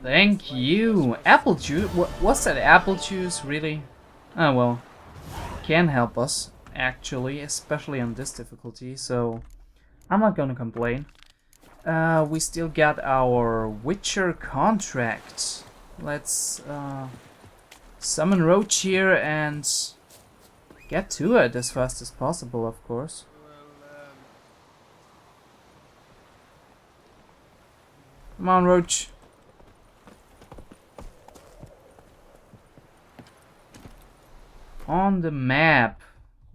Thank you. Apple juice? What's that apple juice, really? Oh well, can help us, actually, especially on this difficulty, so I'm not gonna complain. We still got our Witcher contract. Let's summon Roach here and get to it as fast as possible, of course. Come on, Roach. On the map,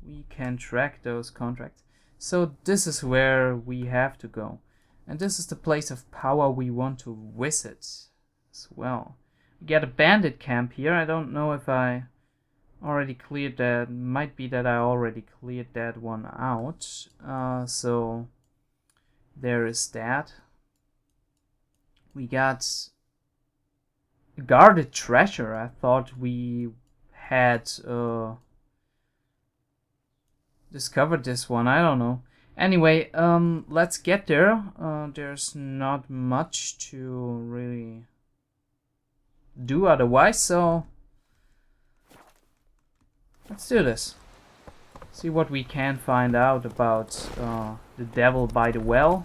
we can track those contracts. So this is where we have to go. And this is the place of power we want to visit as well. We get a bandit camp here. I don't know if I already cleared that. Might be that I already cleared that one out. So there is that. We got guarded treasure. I thought we had discovered this one. I don't know. Anyway, let's get there. There's not much to really do otherwise, so let's do this. See what we can find out about the devil by the well.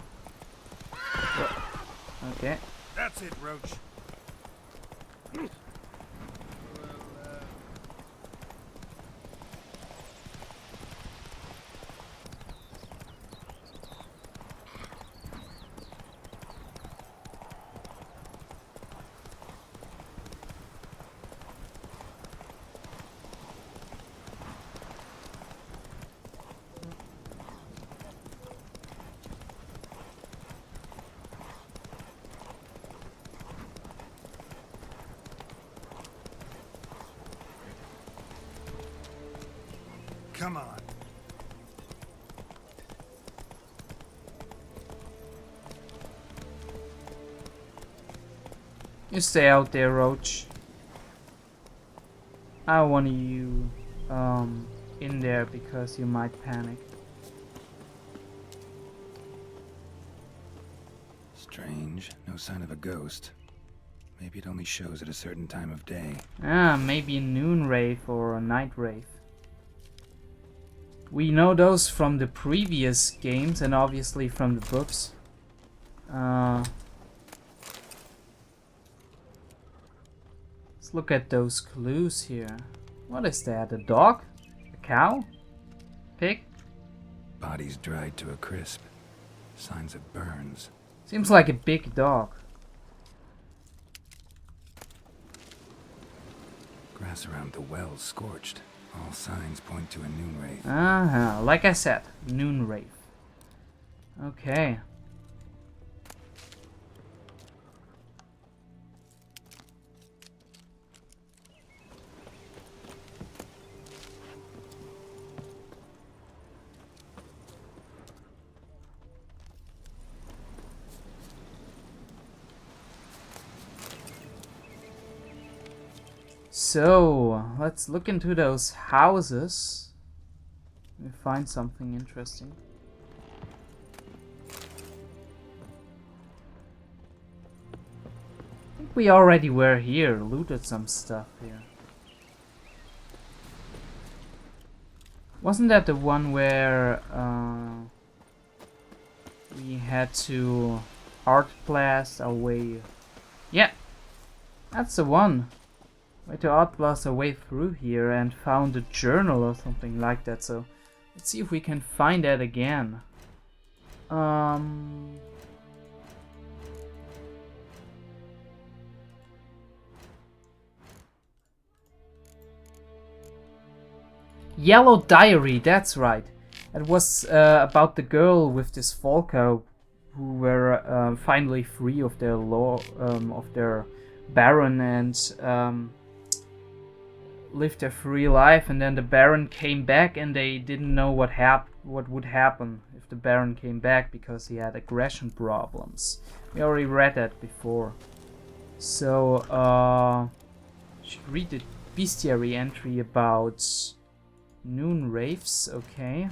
Okay. That's it, Roach. Come on. You stay out there, Roach. I want you in there because you might panic. Strange. No sign of a ghost. Maybe it only shows at a certain time of day. Ah, maybe a noon wraith or a night wraith. We know those from the previous games and obviously from the books. Let's look at those clues here. What is that? A dog? A cow? Pig? Bodies dried to a crisp. Signs of burns. Seems like a big dog. Grass around the well scorched. All signs point to a noon wraith. Like I said, noon wraith. Okay. So, let's look into those houses. We find something interesting. I think we already were here, looted some stuff here. Wasn't that the one where we had to art blast our way? Yeah, that's the one. We had to art blast our way through here and found a journal or something like that. So let's see if we can find that again. Yellow Diary, that's right. It was about the girl with this Volker who were finally free of their law, of their baron, and lived a free life. And then the baron came back, and they didn't know what would happen if the baron came back because he had aggression problems. We already read that before. So should read the bestiary entry about noon wraiths. Okay.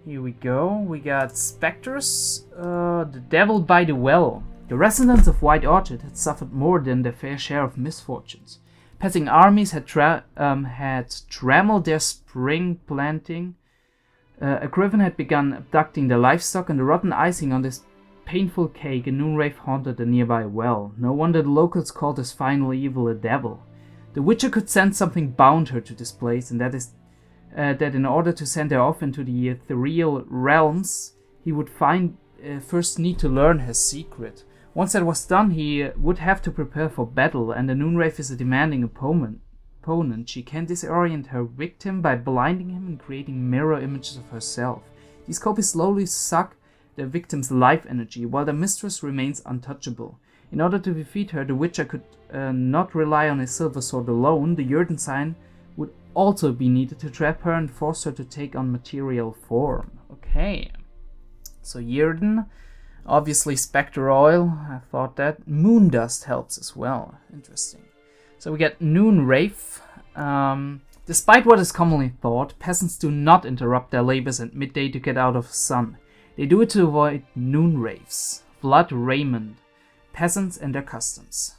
Here we go. We got specters. The devil by the well. The residents of White Orchard had suffered more than their fair share of misfortunes. Passing armies had trammeled their spring planting. A griffin had begun abducting their livestock, and the rotten icing on this painful cake, a Noonwraith haunted a nearby well. No wonder the locals called this final evil a devil. The Witcher could sense something bound her to this place, and that is that in order to send her off into the ethereal realms, he would first need to learn her secret. Once that was done, he would have to prepare for battle, and the Noonwraith is a demanding opponent. She can disorient her victim by blinding him and creating mirror images of herself. These copies slowly suck the victim's life energy, while the mistress remains untouchable. In order to defeat her, the Witcher could not rely on his silver sword alone. The Yrden sign would also be needed to trap her and force her to take on material form. Okay. So Yrden, obviously Spectre Oil, I thought that. Moon Dust helps as well. Interesting. So we get Noonwraith. Despite what is commonly thought, peasants do not interrupt their labors at midday to get out of the sun. They do it to avoid Noonwraiths, blood raiment, peasants and their customs.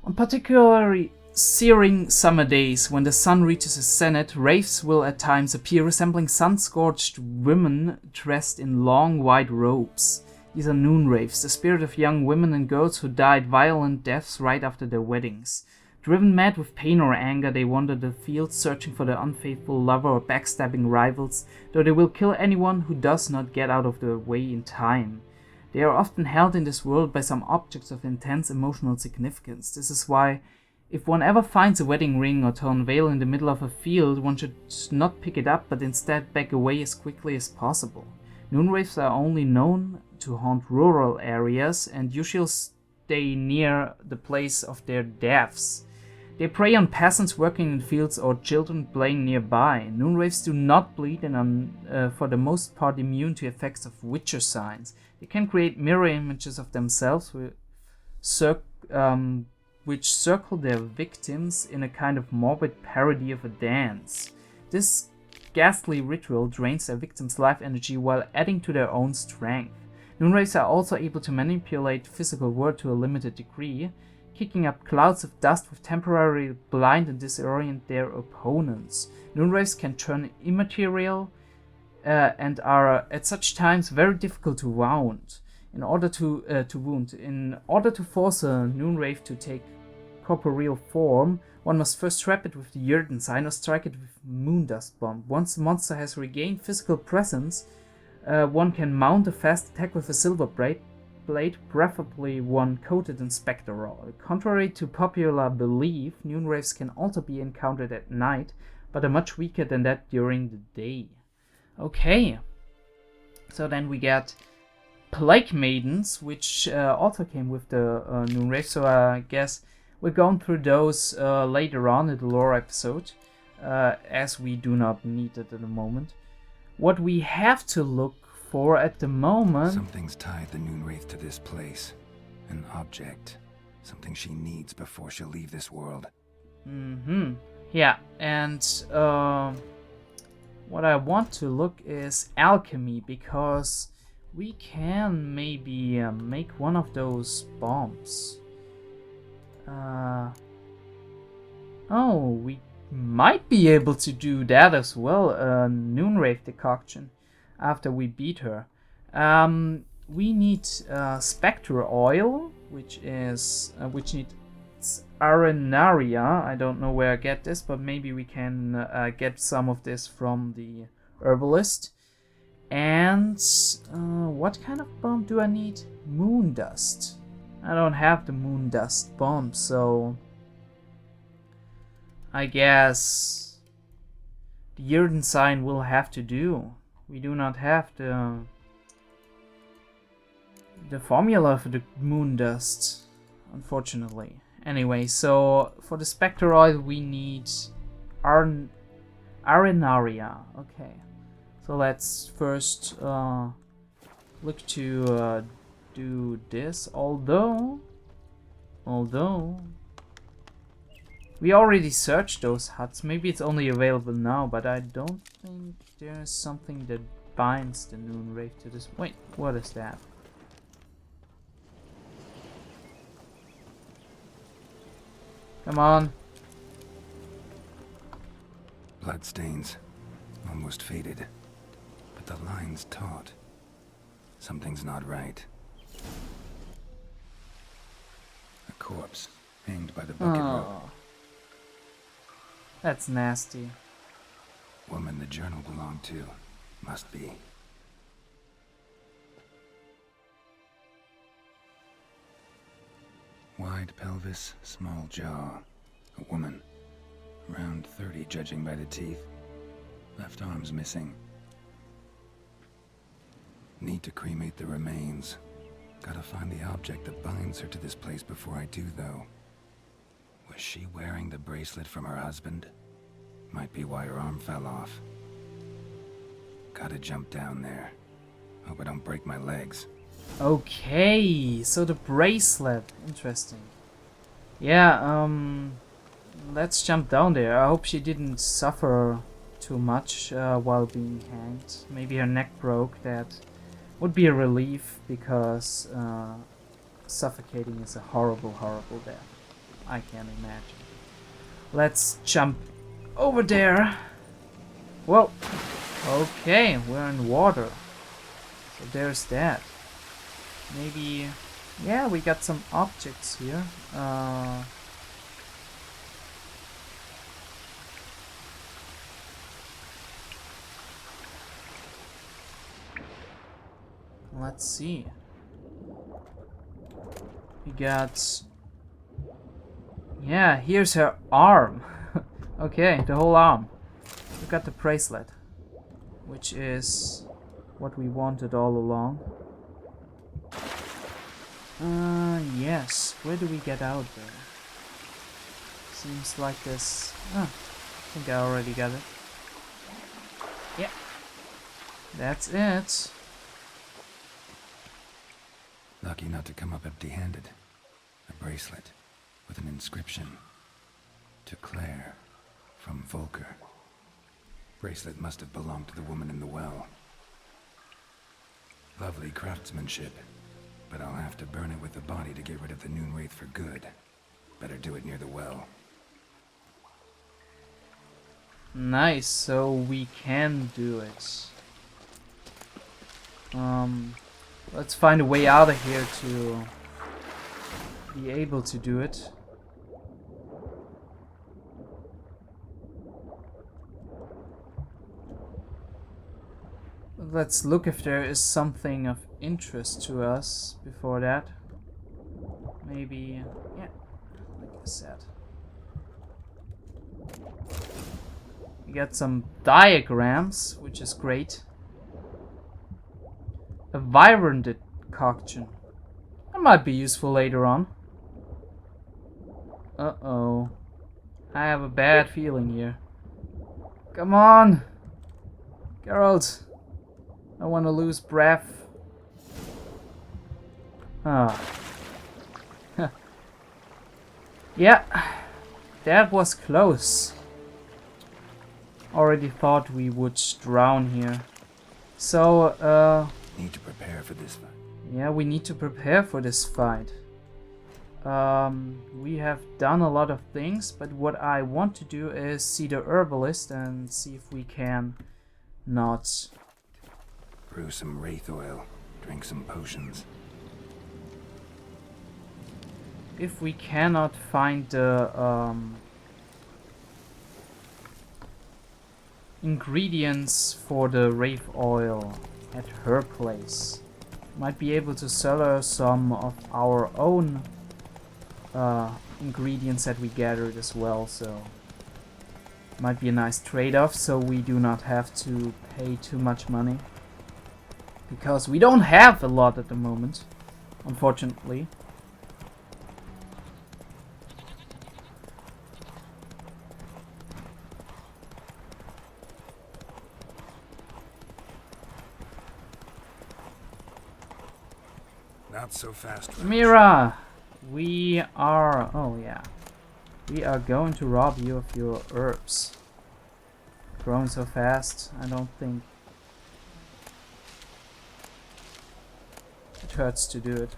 On particularly searing summer days, when the sun reaches its zenith, wraiths will at times appear resembling sun-scorched women dressed in long white robes. These are Noonwraiths, the spirit of young women and girls who died violent deaths right after their weddings. Driven mad with pain or anger, they wander the fields searching for their unfaithful lover or backstabbing rivals, though they will kill anyone who does not get out of their way in time. They are often held in this world by some objects of intense emotional significance. This is why, if one ever finds a wedding ring or torn veil in the middle of a field, one should not pick it up, but instead back away as quickly as possible. Noonwraiths are only known to haunt rural areas and usually stay near the place of their deaths. They prey on peasants working in fields or children playing nearby. Noonwraiths do not bleed and are for the most part immune to effects of Witcher signs. They can create mirror images of themselves which circle their victims in a kind of morbid parody of a dance. This ghastly ritual drains their victims' life energy while adding to their own strength. Noonwraiths are also able to manipulate physical world to a limited degree, kicking up clouds of dust with temporarily blind and disorient their opponents. Noonwraiths can turn immaterial and are at such times very difficult to wound. In order to force a Noonwraith to take corporeal form, one must first trap it with the Yrden sign or strike it with Moondust Bomb. Once the monster has regained physical presence, one can mount a fast attack with a silver blade, preferably one coated in spectre oil. Contrary to popular belief, Noonwraiths can also be encountered at night, but are much weaker than that during the day. Okay, so then we get Plague Maidens, which also came with the Noonwraith, so I guess we're going through those later on in the lore episode, as we do not need it at the moment. What we have to look for at the moment... Something's tied the Noonwraith to this place. An object. Something she needs before she'll leave this world. Yeah, and what I want to look is alchemy, because we can maybe make one of those bombs. We might be able to do that as well, Numerate Decoction, after we beat her. We need Spectre Oil, which needs Arenaria. I don't know where I get this, but maybe we can get some of this from the herbalist. And what kind of bomb do I need? Moon Dust. I don't have the Moon Dust bomb, so I guess the Yrden sign will have to do. We do not have the formula for the Moon Dust, unfortunately. Anyway, so for the Spectre Oil we need Arenaria. Okay, so let's first look to do this, although we already searched those huts. Maybe it's only available now, but I don't think there's something that binds the Noonwraith to this. Wait, what is that? Come on. Bloodstains. Almost faded. But the line's taut. Something's not right. A corpse, hanged by the bucket rope. Oh. That's nasty. Woman the journal belonged to. Must be. Wide pelvis, small jaw. A woman. Around 30, judging by the teeth. Left arm's missing. Need to cremate the remains. Gotta find the object that binds her to this place before I do, though. Was she wearing the bracelet from her husband? Might be why her arm fell off. Gotta jump down there. Hope I don't break my legs. Okay, so the bracelet. Interesting. Yeah, let's jump down there. I hope she didn't suffer too much while being hanged. Maybe her neck broke. That would be a relief, because suffocating is a horrible, horrible death. I can't imagine. Let's jump over there. Whoa. Okay, we're in water. So there's that. Maybe... yeah, we got some objects here. Let's see. We got... yeah, here's her arm. Okay, the whole arm. We got the bracelet, which is what we wanted all along. Yes. Where do we get out there? Seems like this... ah, I think I already got it. Yeah. That's it. Lucky not to come up empty-handed. A bracelet with an inscription. To Claire, from Volker. Bracelet must have belonged to the woman in the well. Lovely craftsmanship, but I'll have to burn it with the body to get rid of the Noon Wraith for good. Better do it near the well. Nice, so we can do it. Let's find a way out of here to be able to do it. Let's look if there is something of interest to us before that. Maybe, yeah, like I said. We got some diagrams, which is great. A vibrant decoction. That might be useful later on. Uh-oh. I have a bad feeling here. Come on! Geralt! I want to lose breath. Ah. Yeah. That was close. Already thought we would drown here. So, Need to prepare for this fight. yeah, we need to prepare for this fight. We have done a lot of things, but what I want to do is see the herbalist and see if we can not... Brew some wraith oil. Drink some potions. if we cannot find the ingredients for the wraith oil at her place, might be able to sell her some of our own ingredients that we gathered as well, so might be a nice trade-off, so we do not have to pay too much money, because we don't have a lot at the moment, unfortunately. Not so fast. Mira, we are... oh yeah. We are going to rob you of your herbs. Growing so fast, I don't think it hurts to do it.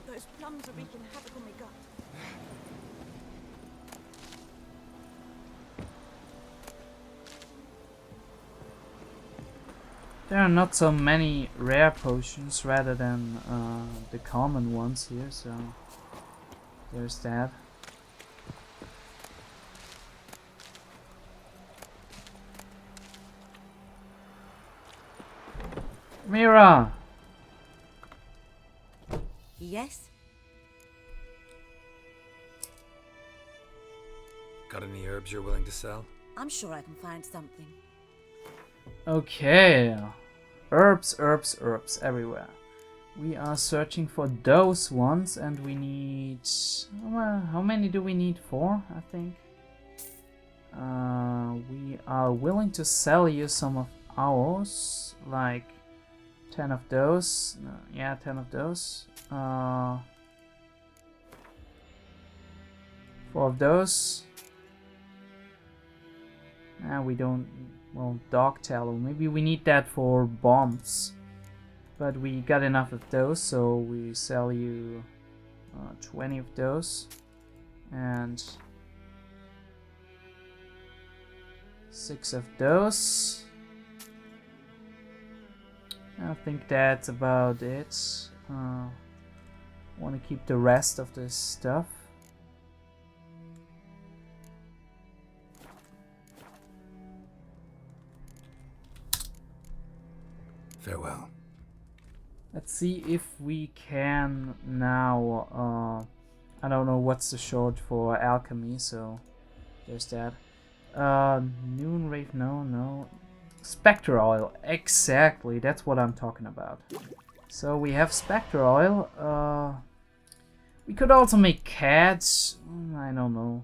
Those plums are wreaking havoc on my gut. There are not so many rare potions rather than the common ones here, so there's that. Mira! Yes? Got any herbs you're willing to sell? I'm sure I can find something. Okay. Herbs, herbs, herbs everywhere. We are searching for those ones and we need... how many do we need? 4, I think. We are willing to sell you some of ours, like 10 of those. Yeah, 10 of those. 4 of those. We don't... well, dog tallow. Maybe we need that for bombs. But we got enough of those, so we sell you 20 of those. And 6 of those. I think that's about it. Want to keep the rest of this stuff. Farewell. Let's see if we can now, I don't know what's the short for alchemy, so there's that. Numerate, no. Spectre oil, exactly, that's what I'm talking about. So we have spectre oil, we could also make cats, I don't know.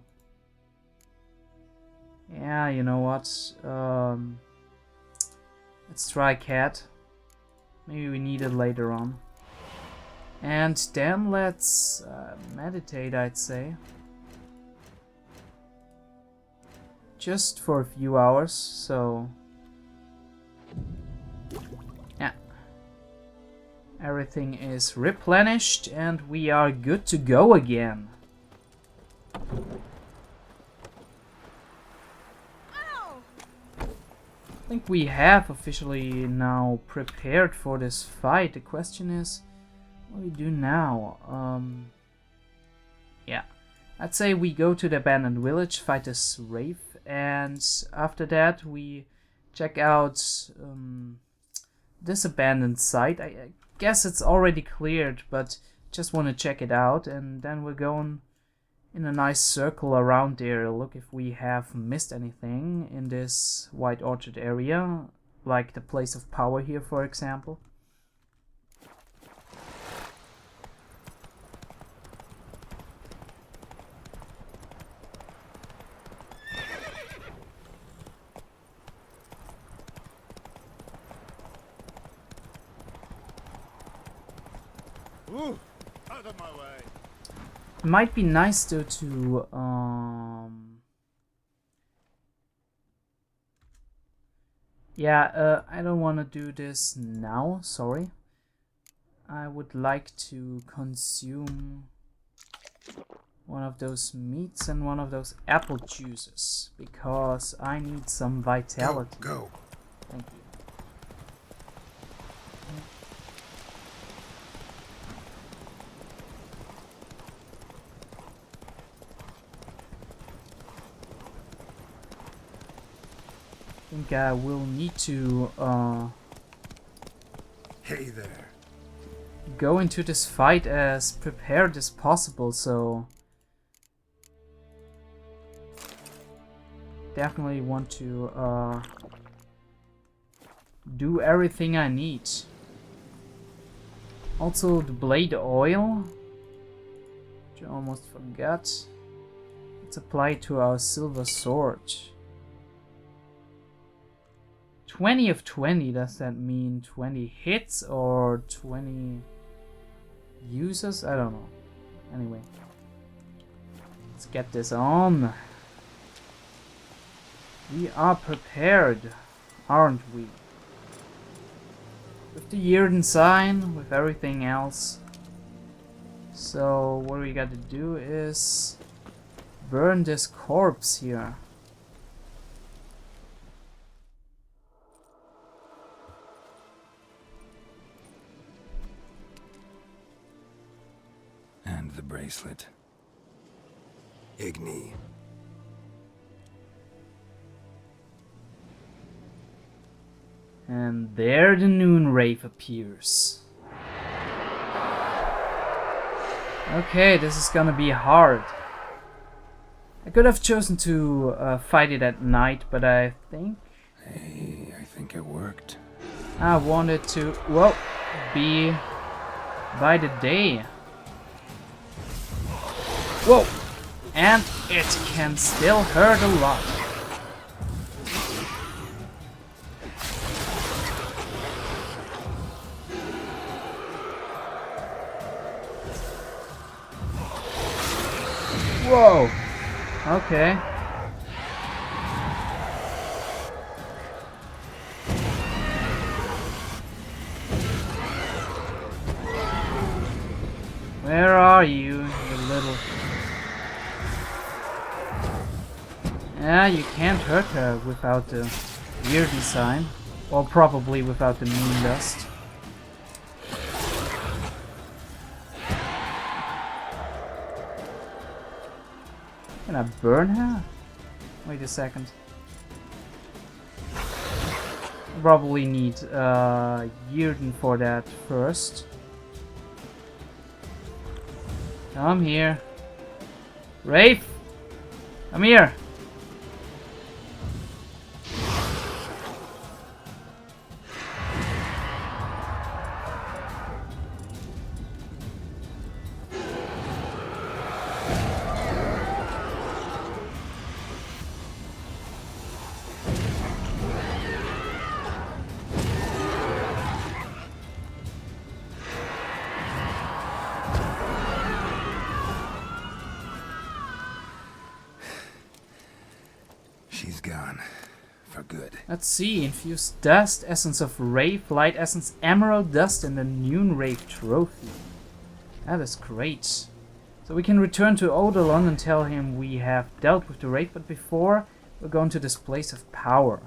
Yeah, you know what, let's try cat. Maybe we need it later on. And then let's meditate, I'd say. Just for a few hours, so... yeah. Everything is replenished and we are good to go again. I think we have officially now prepared for this fight. The question is, what do we do now? Yeah, I'd say we go to the abandoned village, fight this wraith, and after that we check out this abandoned site. I guess it's already cleared, but just want to check it out, and then we're going in a nice circle around there. Look if we have missed anything in this White Orchard area, like the place of power here, for example. Ooh, out of my way. It might be nice though to yeah, I don't want to do this now, sorry. I would like to consume one of those meats and one of those apple juices because I need some vitality. Go. Thank you. I think I will need to Hey there. go into this fight as prepared as possible, so definitely want to do everything I need. Also the blade oil, which I almost forgot. Let's apply it to our silver sword. 20 of 20, does that mean 20 hits or 20 uses? I don't know. Anyway, let's get this on. We are prepared, aren't we? With the Yirden sign, with everything else. So what we got to do is burn this corpse here. And the bracelet. Igni. And there the noon wraith appears. Okay, this is gonna be hard. I could have chosen to fight it at night, but I think Hey, I think it worked. I wanted to, well, be by the day. Whoa! And it can still hurt a lot. Whoa! Okay. Where are you, you little... Yeah, you can't hurt her without the gear design. Or probably without the moon dust. Can I burn her? Wait a second. Probably need Yrden for that first. Come here. Wraith! Come here! She's gone. For good. Let's see. Infused dust, essence of wraith, light essence, emerald dust, and the noon wraith trophy. That is great. So we can return to Odalon and tell him we have dealt with the wraith, but before we're going to this place of power.